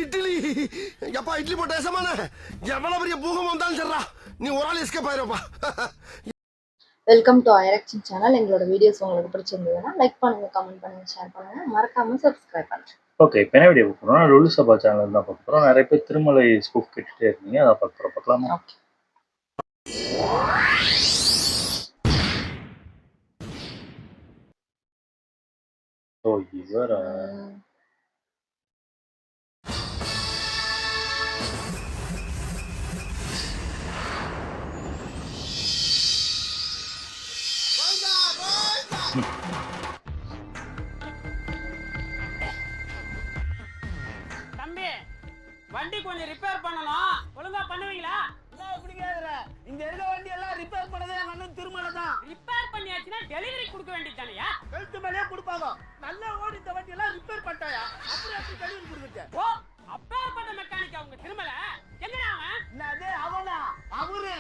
இட்லி எப்பா இட்லி போட்ட ஏசமான எவ்வளவு பெரிய பூகம் வந்தாலும் சரிடா நீ ஒரு ஆள் எஸ்கேப் ஆயிருப்பா. வெல்கம் டு ஐரக்ஷன் சேனல். எங்களோட வீடியோஸ் உங்களுக்கு பிடிச்சிருந்ததுன்னா லைக் பண்ணுங்க, கமெண்ட் பண்ணுங்க, ஷேர் பண்ணுங்க, மறக்காம சப்ஸ்கிரைப் பண்ணுங்க. ஓகே, இப்போ என்ன வீடியோ பார்க்க போறோம்? லுலு சபா சேனல் தான் பார்க்க போறோம். நிறைய பேர் திருமலை ஸ்பூஃப் கேட்டுட்டே இருக்கீங்க, அதை பார்க்க போறோம். பார்க்கலாமா? ஓகே. ஓ இவரா? தம்பி, வண்டி கொஞ்சம் ரிப்பேர் பண்ணணும், ஒழுங்கா பண்ணுவீங்களா? இப்படி கேக்குற? இங்க இருக்க வண்டி எல்லாம் ரிப்பேர் பண்ணதே எங்க அண்ணன் திருமலை தான். ரிப்பேர் பண்ணியாச்சுன்னா டெலிவரி கொடுக்க வேண்டியதானயா? கழுத்து மேலே கொடுப்பாங்க. நல்லா ஓடி இந்த வண்டி எல்லாம் ரிப்பேர் பண்ணிட்டாயா? அப்புறம் எப்படி டெலிவரி கொடுக்குறது? ஓ, அப்பேற்பட்ட மெக்கானிக் அவங்க திருமலை. எங்கடா அவன்? என்னது அவனா? அவரு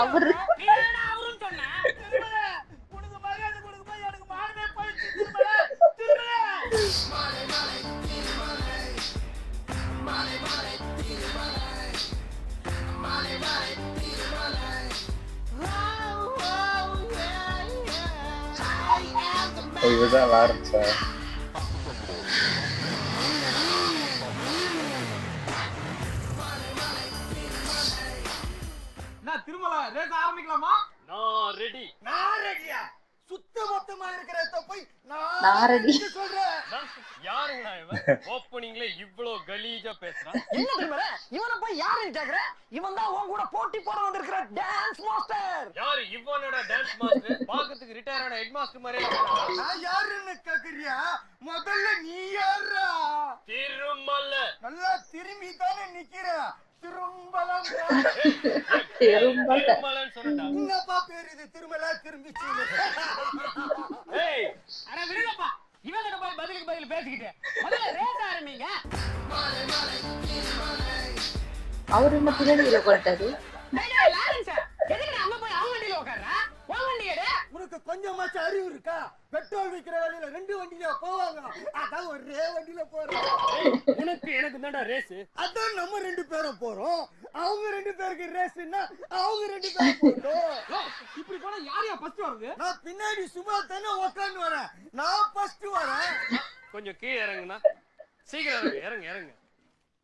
அவரு நீ என்னடா அவருன்னு சொன்ன? திருமலை, உனக்கு மரியாதை கொடுக்கும்போது எனக்கு மானமே போயிடுச்சு. திருமலை, திருமலை. இவர்தான் லாரன்ஸா? நான் திருமலை ரேஸ் ஆரம்பிக்கலாமா? நான் ரெடி. நான் ரெடியா? சுத்த மொத்தமா இருக்கிறத போய் நான் ready. சொல்றேன். யாருங்க இவன்? ஓப்பனிங்ல இவ்ளோ கலீஜா பேசுறான். என்ன திருமலை, இவனை போய் யாருன்னு கேக்குற? இவன் தான் உன் கூட போட்டி போட வந்திருக்கிற டான்ஸ் மாஸ்டர். யாரு இவனோட டான்ஸ் மாஸ்டர்? பாக்கிறதுக்கு ரிட்டையர் ஆன ஹெட் மாஸ்டர் மாதிரியே இருக்கானா? நான் யாருன்னு கேக்குறியா? முதல்ல நீ யாரா? திருமலை. நல்லா திரும்பி தானே நிக்கிற. திரும்பலாம் திருமலைன்னு சொன்னடா. என்னப்பா பேரு இது? திருமலா திரும்பிச்சு. ஏய், அட விடுங்கப்பா. இவங்கிட்ட போய் பதிலுக்கு பதில் பேசிக்கிட்டு முதல்ல ரேஸ் ஆரம்பிங்க. அவர் என்ன பின்னாடியில கொட்டது? டேய் லாரன்ஸ், எதுக்கு அங்க போய் அவன் வண்டியில உட்கார்றா? உன் வண்டி எடு. உனக்கு கொஞ்சமாச்சும் அறிவு இருக்கா? பெட்ரோல் விக்கிற வழியில 2 வண்டியில போவாங்க, அதான் ஒரே வண்டியில போறோம். உனக்கு எனக்கு தான்டா ரேஸ். அதான் நம்ம 2 பேரும் போறோம். அவங்க 2 பேருக்கு ரேஸ்னா அவங்க 2 பேரும் போறோம். இப்படி போனா யாரையா ஃபர்ஸ்ட் வருது? நான் பின்னாடி சும்மா தானே உட்கார்ந்து வரேன். நான் ஃபர்ஸ்ட் வரேன். கொஞ்சம் கீழ இறங்குனா. சீக்கிரம் இறங்கு, இறங்கு, இறங்கு.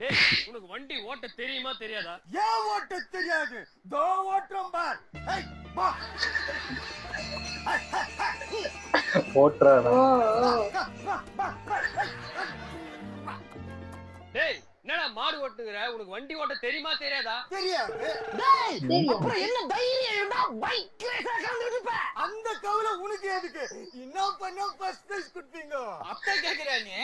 டேய், உனக்கு வண்டி ஓட்ட தெரியுமா தெரியாதா? ஏன் ஓட்ட தெரியாது? தோ ஓட்டம் பார். ஏய் வா. போட்டுறானா? டேய், என்னடா மாடு ஓட்டுங்கற? உனக்கு வண்டி ஓட்ட தெரியுமா தெரியாதா? தெரியாது. தெரியும். அப்புறம் என்ன தைரியம் இருந்தா பைக் ரேஸ்ல கலந்துட்டு போ. அந்த கவலை உனக்கு எதுக்கு? என்ன பண்ணா ஃபர்ஸ்ட் பிரைஸ் கொடுப்பீங்க? அத்தை கேக்குறா நீ?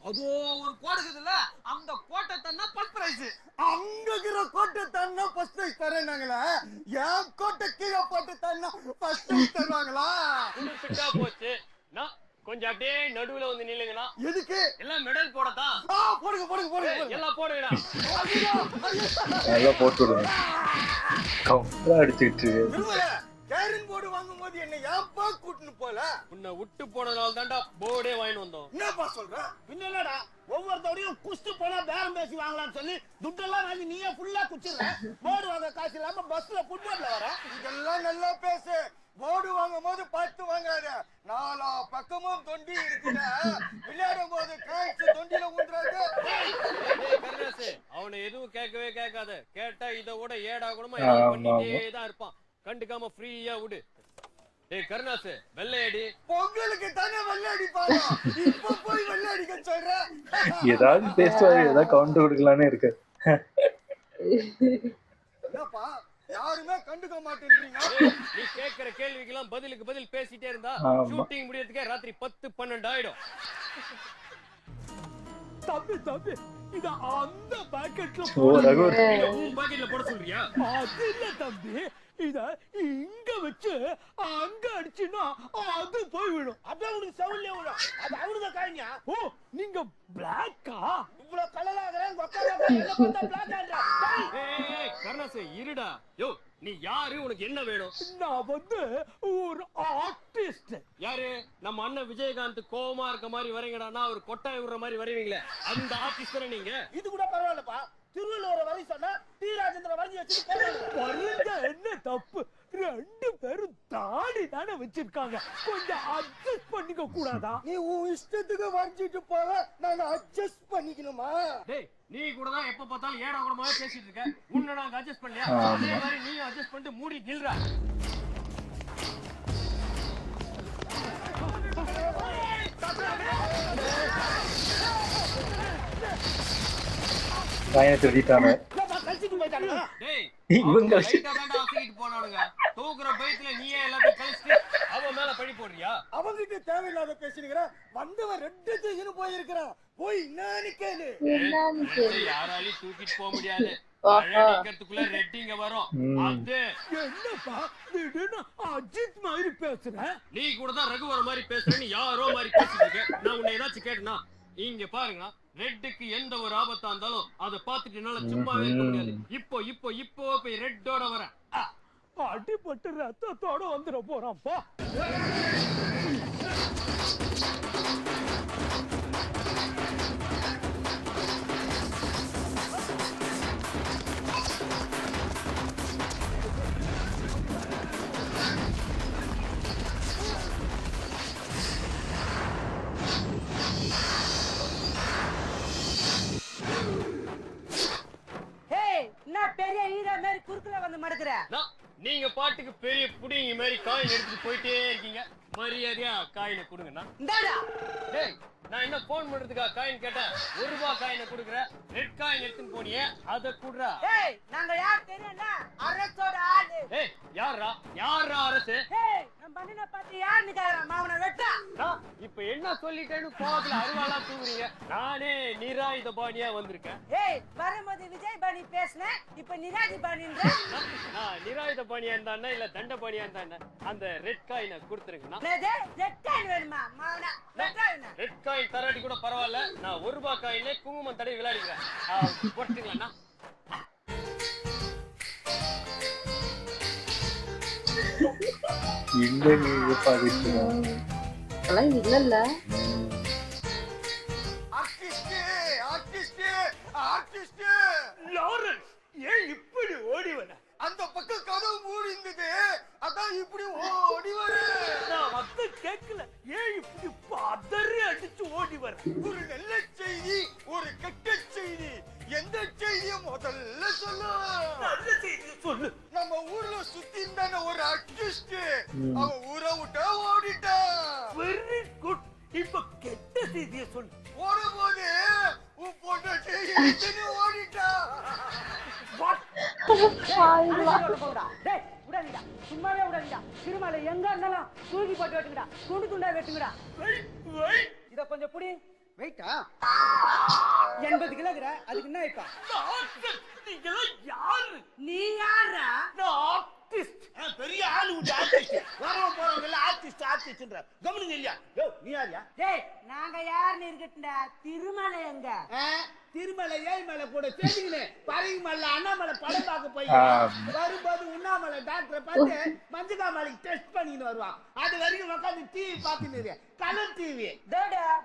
அது ஒரு கோடு இருக்குதுல, அந்த கோட்டை தன்னா ஃபர்ஸ்ட் பிரைஸ். அங்க இருக்கிற கோட்டை தான்னா ஃபர்ஸ்ட் பிரைஸ் தரேனாங்களா? ஏன் கோட்டை கீழே போட்டு தான்னா ஃபர்ஸ்ட் பிரைஸ் தருவாங்களா? உனக்கு ஃபிட்டா போச்சு. நான் கொஞ்சம் அப்படியே நடுவுல வந்து நில்லுங்கனா. எதுக்கு? எல்லாம் மெடல் போடதான். போடுங்க போடுங்க போடுங்க. எல்லாம் போடுங்கடா. நல்லா போட்டு விடுங்க. கவுண்டரா அடிச்சுட்டு இருக்கு. திருமலை, கேரன் போர்டு வாங்கும்போது என்ன ஏன்பா கூட்டின்னு போல? உன்னை விட்டு போனதால தான்டா போர்டே வாங்கிட்டு வந்தோம். என்னப்பா சொல்ற? பின்னலடா ஒவ்வொருத்தரையும் குஸ்து போனா பேரம் பேசி வாங்கலாம்னு சொல்லி துட்டெல்லாம் வாங்கி நீயே ஃபுல்லா குச்சிடுற. போர்டு வாங்க காசு இல்லாம பஸ்ல ஃபுட்பால்ல வர. இதெல்லாம் நல்லா பேசு. போர்டு வாங்கும் போது பார்த்து வாங்காத. நாலா பக்கமும் தொண்டி இருக்குடா. விளையாடும் போது காய்ச்சி தொண்டில ஊந்துறாங்க. கருணாசு, அவனை எதுவும் கேட்கவே கேட்காத. கேட்டா இதை விட ஏடா கூடமா ஆமா, பண்ணிட்டே தான் இருப்பான். கண்டுக்காம ஃப்ரீயா விடு. டேய் கருணாசு, வெள்ளையடி. பொங்கலுக்கு தானே வெள்ளாடி பாரு. இப்ப போய் வெள்ளாடிக்க சொல்ற. ஏதாவது பேசுவாரு, ஏதாவது கவுண்டர் கொடுக்கலான்னு இருக்கு. என்னப்பா யாருமே கண்டுக்க மாட்டேன்றீங்க? நீ கேக்குற கேள்விக்கெல்லாம் பதிலுக்கு பதில் பேசிட்டே இருந்தா ஆமா. ஷூட்டிங் முடியறதுக்கே ராத்திரி 10-12 ஆயிடும். தம்பி தம்பி, இத அந்த பாக்கெட்ல ஓ ரகு, உன் பாக்கெட்ல போட சொல்றியா? அது இல்ல தம்பி, இத இங்க வச்சு அங்க அடிச்சுனா அது போய் விடும். அப்படியே உனக்கு செவிலே விடும். அது அவனுக்கு காய்ங்க. ஓ, நீங்க பிளாக்கா? இவ்வளவு கலராகறேன், கொக்கரா என்ன பார்த்தா பிளாக் ஆன்றா. ஏய் கருணாசு இருடா. யோ, நீ யாரு, உனக்கு என்ன வேணும்? நான் வந்து ஒரு ஆர்டிஸ்ட். யாரு? நம்ம அண்ணன் விஜயகாந்த் கோவமா இருக்க மாதிரி வரீங்கடான்னா அவர் கொட்டாய் விடுற மாதிரி வருவீங்களே, அந்த ஆர்டிஸ்ட் தானே நீங்க? இது கூட பரவாயில்லப்பா. திருவள்ளுவரை வரை சொன்னா டி ராஜேந்திர வரைஞ்சி வச்சுட்டு வரைஞ்ச என்ன தப்பு? 2 பேரும் தாடி தானே வச்சிருக்காங்க, கொஞ்சம் அட்ஜஸ்ட் பண்ணிக்க கூடாதா? நீ உன் இஷ்டத்துக்கு வரைஞ்சிட்டு போக நான் அட்ஜஸ்ட் பண்ணிக்கணுமா? டேய், நீ கூட தான் எப்ப பார்த்தாலும் ஏடா கூடமாவே பேசிட்டு இருக்க. உன்னை நாங்க அட்ஜஸ்ட் பண்ணலையா? அதே மாதிரி நீயும் அட்ஜஸ்ட் பண்ணிட்டு மூடி நில்றா. காயினை திருடிட்டானு கழிச்சிட்டு போயிட்டாங்க. டேய், இவங்க லைட்டா தாண்டா அசைக்கிட்டு போனானுங்க. தூக்குற பயத்துல நீயே எல்லாத்தையும் கழிச்சிட்டு அவன் மேல பழி போடுறியா? அவங்கிட்ட தேவையில்லாத பேசினுக்கிற. வந்தவன் 2 தூக்கின்னு போயிருக்கிறான். போய் என்னன்னு கேளு. என்னன்னு கேளு. யாராலையும் தூக்கிட்டு போக முடியாது. அடிக்கிறதுக்குள்ள ரெட்டிங்க வரும். அது என்னப்பா திடீர்னு அஜித் மாதிரி பேசுற? நீ கூட தான் ரகுவர மாதிரி பேசுறேன்னு யாரோ மாதிரி பேசிட்டு இருக்க. நான் உன்னை ஏதாச்சும் கேட்டனா? இங்க பாருங்க, ரெட்டுக்கு எந்த ஒரு ஆபத்தா இருந்தாலும் அதை பார்த்துட்டு என்னால சும்மாவே இருக்க முடியாது. இப்போ போய் ரெட்டோட வரேன். அடிபட்டு ரத்தத்தோட வந்துட போறான்ப்பா. பெரிய ஈரா மாதிரி குறுக்குல வந்து மடக்குற. நீங்க பாட்டுக்கு பெரிய புடிங்க மாதிரி காயின் எடுத்துட்டு போயிட்டே இருக்கீங்க. மரியாதையா காயினை கொடுங்கண்ணா. இந்தாடா. டேய், நான் என்ன போன் பண்றதுக்கா காயின் கேட்டேன்? 1 ரூபாய் காயினை கொடுக்குற. ரெட் காயின் எடுத்துன்னு போனியே, அதை குடுறா. டேய், நாங்க யார் தெரியும்னா அரசோட ஆளு. டேய், யாரா அரசு? டேய், நம்ம பண்ணின பார்த்து யார் நிக்காரா மாவன வெட்டா? இப்ப என்ன சொல்லிட்டேன்னு கோவத்துல அருவாளா தூங்குறீங்க. நானே நிராயுத பாணியா வந்திருக்கேன். ஏய், வரும்போது விஜய் பாணி பேசுன, இப்ப நிராஜி பாணின்ற. நான் நிராயுத பாணியா இருந்தானே இல்ல தண்ட பாணியா இருந்தானே? அந்த ரெட் காயினை கொடுத்துருங்கண்ணா. நேதே ரெட் காயின் வேணுமா மாவன வெட்டாயினா? ரெட் காயின் தராட்டி கூட பரவாயில்ல, நான் 1 ரூபாய் காயினே குங்குமம் தடவி விளையாடுகிறேன். போட்டுங்களா? இல்ல நீ பாதிச்சு அதெல்லாம் இல்ல ஆர்டிஸ்ட் லாரன்ஸ், ஏன் இப்படி ஓடி வர? அந்த பக்கம் கதவு மூடி இருந்தது, அதான் இப்படி ஓடி வர. நான் வந்து கேட்கல, ஏன் இப்படி பதறி அடிச்சு ஓடி வர? ஒரு நல்ல செய்தி, ஒரு கெட்ட செய்தி. எந்த செய்திய முதல்ல சொல்லு? நல்ல செய்திய சொல்லு. நம்ம ஊர்ல சுத்தி இருந்தான ஒரு ஆர்டிஸ்ட், அவன் ஊரை விட்டா ஓடிட்டான். Very good. இப்ப கெட்ட செய்திய சொல்லு. ஓடும்போது உன் பொண்டாட்டி இழுத்துன்னு ஓடிட்டான். டேய், விடாதீடா, சும்மாவே விடாதீடா. திருமலை எங்க இருந்தாலும் தூக்கி போட்டு வெட்டுங்கடா, துண்டு துண்டா வெட்டுங்கடா. இத கொஞ்சம் புடி. வெயிட்டா 80 கிலோகிற, அதுக்கு என்ன வைப்பா? நீ யாரா? ஆர்டிஸ்ட், பெரிய ஆளு விட்டு ஆர்டிஸ்ட். வரவங்க போறவங்க எல்லாம் ஆர்டிஸ்ட்ன்ற கவனிங்க இல்லையா? நீ யாரியா? டேய், நாங்க யாருன்னு இருக்கட்டும்டா. திருமலை எங்க? திருமலை ஏழ்மலை கூட சேர்த்துக்கினு பரங்கி மலை அண்ணாமலை படம் பார்க்க போய் வரும்போது உண்ணாமலை டாக்டரை பார்த்து மஞ்சகாமலைக்கு டெஸ்ட் பண்ணின்னு வருவான். அது வரைக்கும் உட்காந்து டிவி பார்த்துன்னு கலர் டிவி.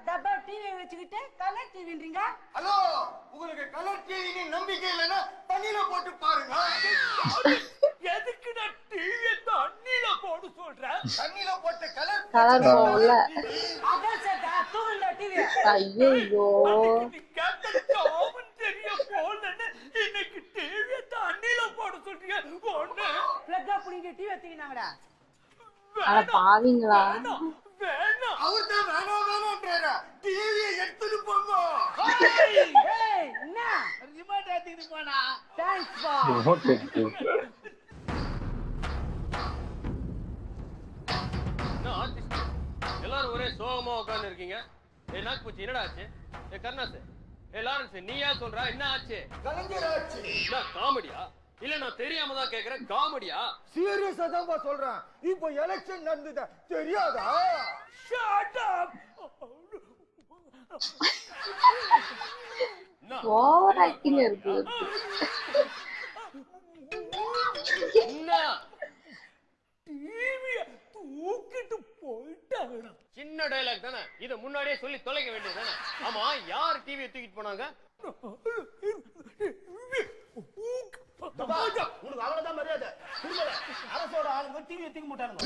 டப்பா டிவி வச்சுக்கிட்டு கலர் டிவின்றீங்க? ஹலோ, உங்களுக்கு கலர் டிவி நம்பிக்கை இல்லைன்னா தண்ணியில போட்டு பாருங்க. எதுக்கு நான் டிவி தண்ணியில போட்டு சொல்றேன்? தண்ணியில போட்டு கலர் போகல. அதான் சார் தூங்குங்க டிவி. ஐயோ இன்னைக்கு டிவி தண்ணியில போட சொல்றீங்க. ஒண்ணு பிளக்கா புடிங்க டிவி வச்சிங்கடா. அட பாவீங்களா? வேணாம், அவர்தான் வேணாம்ன்றாரு. டிவியை எடுத்துட்டு போங்க. ஏய், என்ன ரிமோட் எடுத்துட்டு போனா? தேங்க்ஸ் பா. எல்லாரும் ஒரே சோகமா உட்கார்ந்து இருக்கீங்க. நாக்கு பூச்சி என்னடா ஆச்சு? கருணாஸ், லாரன்ஸ், நீயா சொல்றா? என்ன ஆச்சு? கலைஞர் ஆச்சு. காமெடியா? இல்ல நான் தெரியாம தான் கேக்குறேன். காமெடியா? சீரியஸா தான் சொல்றேன். இப்போ எலெக்ஷன் நடந்துதா தெரியாதா? Shut up. ஓவர் ஆக்டிங் இருக்கு. என்ன வேணும். சின்ன டயலாக் தானே, இத முன்னாடியே சொல்லி தொலைக்க வேண்டியது தானே. ஆமா, யார் டிவியை தூக்கிட்டு போனாங்க? உனக்கு அவ்வளவுதான் மரியாதை. திருமலை அரசோட ஆளுங்க டிவியை தூக்க மாட்டானுங்க.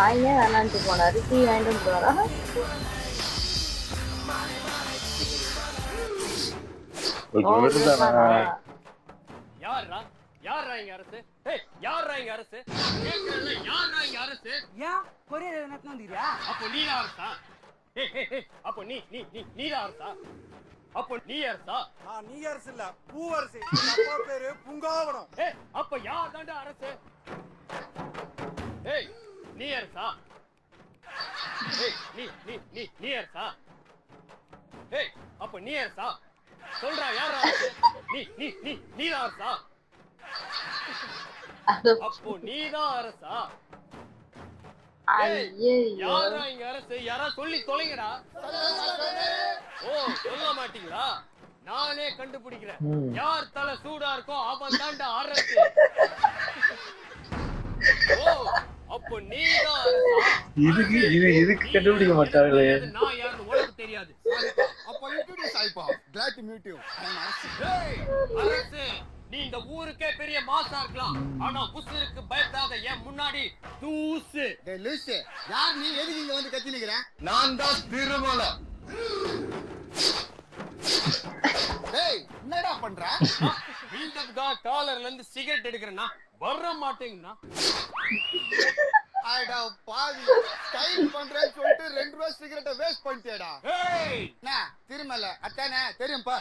ஆயே வேணான்ட்டு போனாரு, டீ வாங்கிட்டு போனாரா? யாரா யாரா இங்க அரசு? ஏய், யாரா இங்க அரசு? கேக்குறல்ல, யாரா இங்க அரசு? ஏன் கொரியர் எதனா வந்துறியா? அப்போ நீ தான் அரசா? அப்போ நீதான் அரசா? அப்போ நீ அரசா? நீ அரசு இல்ல, பூவரசு. அப்பா பேரு புங்காவனம். அப்ப யார் தாண்டா அரசு? ஏய், நீ அரசா? ஏய், நீ அரசா? ஏய், அப்ப நீ அரசா? சொல்றா, யார் அரசு? நீதான் அரசா? அப்போ நீதான் அரசா? யாரா இங்க அரசு? யாரா சொல்லி தொலைங்கடா. ஓ, சொல்ல மாட்டீங்களா? நானே கண்டுபிடிக்கிறேன். யார் தலை சூடா இருக்கோ அவன் தாண்டா அரசு. ஓ, அப்போ நீதான் அரசா? இதுக்கு கண்டுபிடிக்க மாட்டாங்களே. நான் யாருன்னு உனக்கு தெரியாது. அப்ப இன்ட்ரோடியூஸ் ஆயிப்பா. Glad to meet you. I am Arasu. ஏய், அரசு, நீ இந்த ஊருக்கே பெரிய மாசா இருக்கலாம், ஆனா உசுருக்கு பயப்படாத. என் முன்னாடி தூசு. டேய் லூசு, யார் நீ? எதுக்கு இங்க வந்து கத்தி நிக்கிற? நான் தான் திருமலை. டேய் என்னடா பண்ற? வீட்டுக்கு காலர்ல இருந்து சிகரெட் எடுக்கிறேன்னா வர மாட்டேங்கண்ணா. ஐடா பாவி, ஸ்டைல் பண்றேன்னு சொல்லிட்டு 2 ரூபா சிகரெட்டை வேஸ்ட் பண்ணிட்டேடா. ஏய், என்ன திருமலை அத்தானே தெரியும்பா.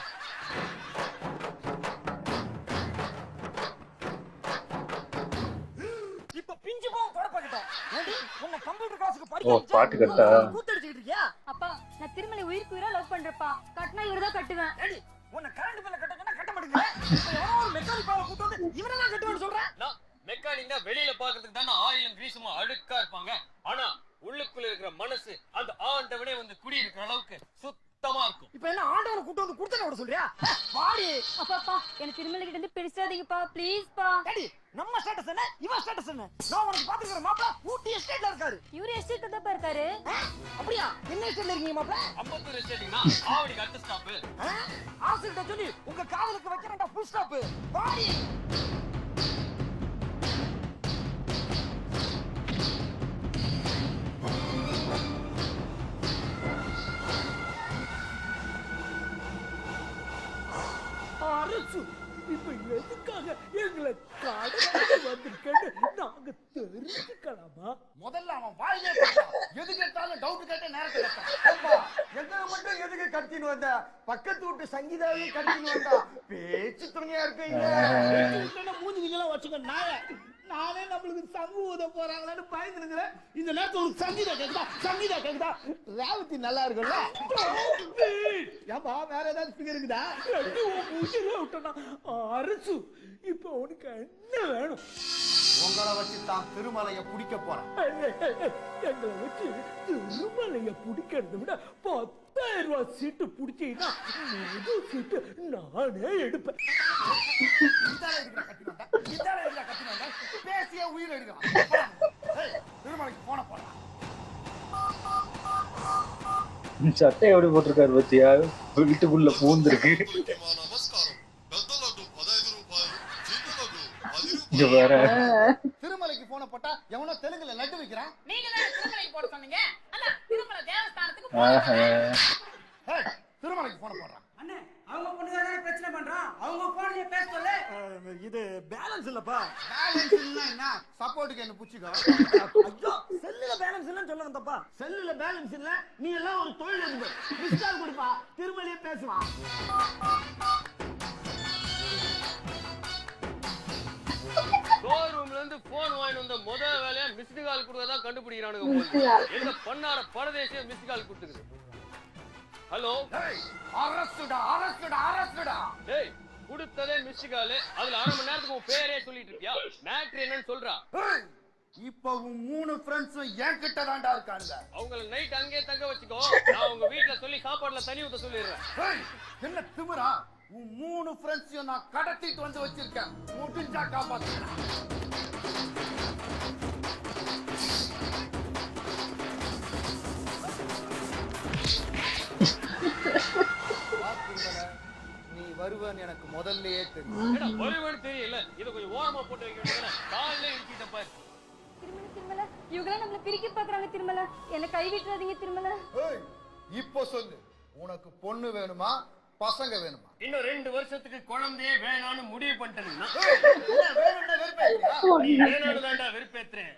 இப்ப பிஞ்சு போ தொடப்பக்கிட்டோம். உன்னை கம்ப்யூட்டர் கிளாஸுக்கு ஓ, படிக்க பாட்டு கட்டா? கூத்தடிச்சிட்டு இருக்கியா? அப்பா, நான் திருமலை உயிருக்கு உயிரா லவ் பண்றப்பா. கட்டினா இவர்தான் கட்டுவேன். ஏடி, உன்னை கரண்ட் பில்ல கட்டணும்னா கட்ட மாட்டேங்க. ஒரு மெக்கானிக் பாவை கூட்டு வந்து இவனெல்லாம் கட்டுவேன்னு சொல்றேன். நான் மெக்கானிக்னா வெளியில பாக்குறதுக்கு தானே ஆயிலும் கிரீசுமா அழுக்கா இருப்பாங்க. ஆனா உள்ளுக்குள்ள இருக்கிற மனசு அந்த ஆண்டவனே வந்து குடி இருக்கிற அளவுக்கு சுத்தமா இருக்கும். இப்ப என்ன ஆண்டவனை கூட்டு வந்து கொடுத்தன விட சொல்றியா? பாடி. அப்பாப்பா, எனக்கு திருமலை கிட்ட இருந்து பிரிச்சாதீங்கப்பா, ப்ளீஸ் பா. ஏடி, நம்ம ஸ்டேட்டஸ் என்ன, இவன் ஸ்டேட்டஸ் என்ன? நான் உனக்கு பாத்துக்கிற மாப்பிள ஊட்டி எஸ்டேட்ல இருக்காரு. இவரு எஸ்டேட்ல தான் இருக்காரு. அப்படியா? என்ன எஸ்டேட்ல இருக்கீங்க மாப்பிள? அம்பத்தூர் எஸ்டேட்டிங்னா ஆவடிக்கு அடுத்த ஸ்டாப். ஆசிட்ட சொல்லி உங்க காதலுக்கு வைக்கிறேன்டா ஃபுல் ஸ்டாப். பாடி. அரசு, இப்ப எதுக்காக எங்களை கடந்து வந்திருக்கேன்னு நாங்க தெரிஞ்சுக்கலாமா? முதல்ல அவன் வாயிலே பேசுறான். எது கேட்டாலும் டவுட் கேட்ட நேரத்தை கேட்டான். அம்மா, எங்களை மட்டும் எதுக்கு கட்டின்னு வந்த? பக்கத்து வீட்டு சங்கீதாவையும் கட்டின்னு வந்தா பேச்சு துணையா இருக்கீங்க. மூஞ்சிங்களா வச்சுக்க நாய. நானே நம்மளுக்கு சங்கு ஊத போறாங்களான்னு பயந்துருக்கிறேன். இந்த நேரத்துல ஒரு சங்கீதா கேக்குதா? ரேவதி நல்லா இருக்குல்ல? ஏன்பா, வேற ஏதாவது ஸ்பீக்கர் இருக்குதா? அரசு, இப்ப உனக்கு என்ன வேணும்? உங்களை வச்சு தான் திருமலையை பிடிக்க போறேன். எங்களை வச்சு திருமலைய பிடிக்கிறத விட 10,000 ரூபாய் சீட்டு பிடிச்சீங்கன்னா முழு சீட்டு நானே எடுப்பேன். பேசிய உயிர் எடுக்கலாம். திருமலைக்கு போன போறான். சட்டை எப்படி போட்டிருக்காரு பத்தியா? வீட்டுக்குள்ள பூந்துருக்கு. இங்க வேற திருமலைக்கு போன போட்டா எவனோ தெலுங்குல லட்டு வைக்கிறான். நீங்க தான் திருமலைக்கு போட சொன்னீங்க. அண்ணா, திருமலை தேவஸ்தானத்துக்கு திருமலைக்கு போன போடுறான். அண்ணே, அவங்க பொண்ணுதானே பிரச்சனை பண்றான். அவங்க போன்லயே பேச சொல்ல. இது பேலன்ஸ் இல்லப்பா. பேலன்ஸ் இல்ல என்ன? சப்போர்ட்டுக்கு என்ன புடிச்சுக்கோ. ஐயோ, செல்லுல பேலன்ஸ் இல்லன்னு சொல்ல வந்தப்பா. செல்லுல பேலன்ஸ் இல்ல, நீ எல்லாம் ஒரு தொழில் அதிபர். மிஸ்டால் கொடுப்பா, திருமலையே பேசுவான். ஷோரூம்ல இருந்து போன் வாங்கி வந்த முதல் வேலையா மிஸ்டு கால் கொடுக்கறதா கண்டுபிடிக்கிறானுங்க. எங்க பண்ணார பரதேசிய மிஸ்டு கால் கொடுத்துக்குது. ஹலோ, அரசுடா அரசுடா அரசுடா. டேய், கொடுத்ததே மிஸ்டு கால். அதுல 1/2 மணி நேரத்துக்கு உன் பேரே சொல்லிட்டு இருக்கியா? மேட்ரு என்னன்னு சொல்றா. இப்ப உன் 3 ஃப்ரெண்ட்ஸும் என்கிட்ட தான்டா இருக்காங்க. அவங்கள நைட் அங்கேயே தங்க வச்சுக்கோ. நான் உங்க வீட்டுல சொல்லி சாப்பாடுல தண்ணி ஊத்த சொல்லிடுறேன். என்ன திமிரா? உன் 3 ஃப்ரெண்ட்ஸையும் நான் கடத்திட்டு வந்து வச்சிருக்கேன். முடிஞ்சா காப்பாத்துறேன். நீ வருவன்னு எனக்கு முதல்லயே தெரியும். ஏடா வருவேன்னு தெரியல, இதை கொஞ்சம் ஓரமா போட்டு வைக்க வேண்டியதுதானே? காலையில இடிச்சிட்ட பாரு. திருமல இவங்களாம் நம்மள பிரிக்க பாக்குறாங்க. திருமல என்ன கை விட்டுறாதீங்க திருமல. ஏய், இப்போ சொல்லு, உனக்கு பொண்ணு வேணுமா பசங்க வேணுமா? இன்னும் 2 வருஷத்துக்கு குழந்தையே வேணான்னு முடிவு பண்ணிட்டேன்னா வேணும்னா வெறுப்பேத்தியா? நீ வேணான்னு தான்டா வெறுப்பேத்துறேன்.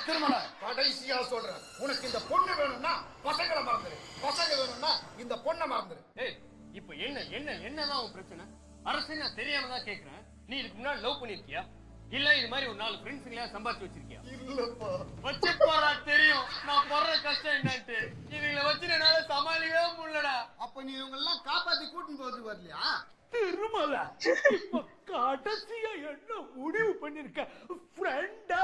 திருமலை, கடைசியா சொல்றேன், உனக்கு இந்த பொண்ணு வேணும்னா பசங்களை மறந்துரு, பசங்க வேணும்னா இந்த பொண்ணை மறந்துரு. ஏய், இப்ப என்னதான் உன் பிரச்சனை? அரசு நான் தெரியாம தான் கேக்குறேன். நீ இதுக்கு முன்னாடி லவ் பண்ணிருக்கியா? இல்ல இது மாதிரி ஒரு 4 ஃப்ரெண்ட்ஸுங்களா சம்பாதிச்சு வச்சிருக்கியா? இல்லப்பா. வச்சு போறா, தெரியும் நான் போடுற கஷ்டம் என்னன்ட்டு. இதுல வச்சு என்னால சமாளிக்கவே முடியலடா. அப்ப நீ இவங்க எல்லாம் காப்பாத்தி கூட்டின்னு போறது வரலையா? திருமலை, இப்ப கடைசியா என்ன முடிவு பண்ணிருக்க? ஃப்ரெண்டா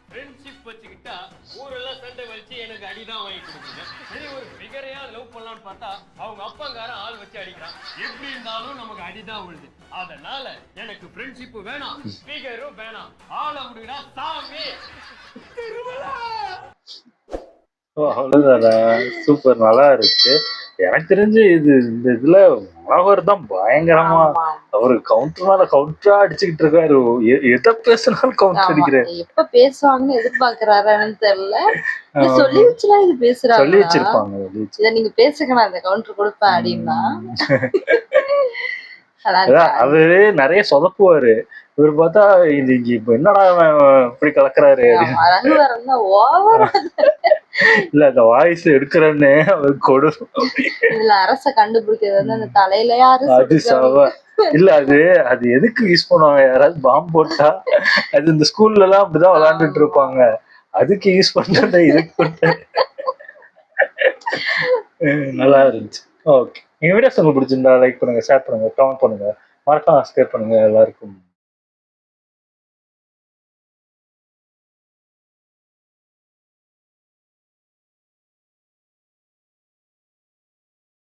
ஃப்ரெண்ட்ஷிப் வச்சுக்கிட்டா ஊரெல்லாம் சண்டை வச்சு எனக்கு அடிதான் வாங்கி கொடுக்குங்க. சரி, ஒரு ஃபிகரையா லவ் பண்ணலான்னு பார்த்தா அவங்க அப்பங்காரன் ஆள் வச்சு அடிக்கிறான். எப்படி இருந்தாலும் நமக்கு அடிதான் விழுது. அதனால எனக்கு ஃப்ரெண்ட்ஷிப் வேணாம், ஃபிகரும் வேணாம். ஆளை விடுடா சாமி. திருமலை அவ்வளவுதானா? சூப்பர், நல்லா இருக்கு. எனக்கு தெரிஞ்சு இந்த இதுல மனோகர் தான் பயங்கரமா அவரு கவுண்டர் மேல கவுண்டரா அடிச்சுக்கிட்டு இருக்காரு. எதை பேசினாலும் கவுண்டர் அடிக்கிறாரு. எப்ப பேசுவாங்கன்னு எதிர்பார்க்கிறாருன்னு தெரியல. சொல்லி வச்சுலாம் இது பேசுறாங்க. சொல்லி வச்சிருப்பாங்க. இத நீங்க பேசுங்க, நான் இந்த கவுண்டர் கொடுப்பேன் அப்படின்னா. அவரு நிறைய சொதப்புவாரு. இவர் பார்த்தா இன்னைக்கு இப்ப என்னடா இப்படி கலக்குறாரு. இல்ல, அந்த வாய்ஸ் எடுக்கிறன்னு அவர் கொடும். இதுல அரச கண்டுபிடிக்கிறது வந்து அந்த தலையில யாரு அது சவ இல்ல, அது எதுக்கு யூஸ் பண்ணுவாங்க? யாராவது பாம்பு போட்டா அது இந்த ஸ்கூல்ல எல்லாம் அப்படிதான் விளையாண்டுட்டு இருப்பாங்க. அதுக்கு யூஸ் பண்றத இதுக்கு போட்ட நல்லா இருந்துச்சு. ஓகே, எங்க வீடியோஸ் உங்களுக்கு பிடிச்சிருந்தா லைக் பண்ணுங்க, ஷேர் பண்ணுங்க, கமெண்ட் பண்ணுங்க, மறக்காம சப்ஸ்கிரைப் பண்ணுங்க. எல்லாருக்கும்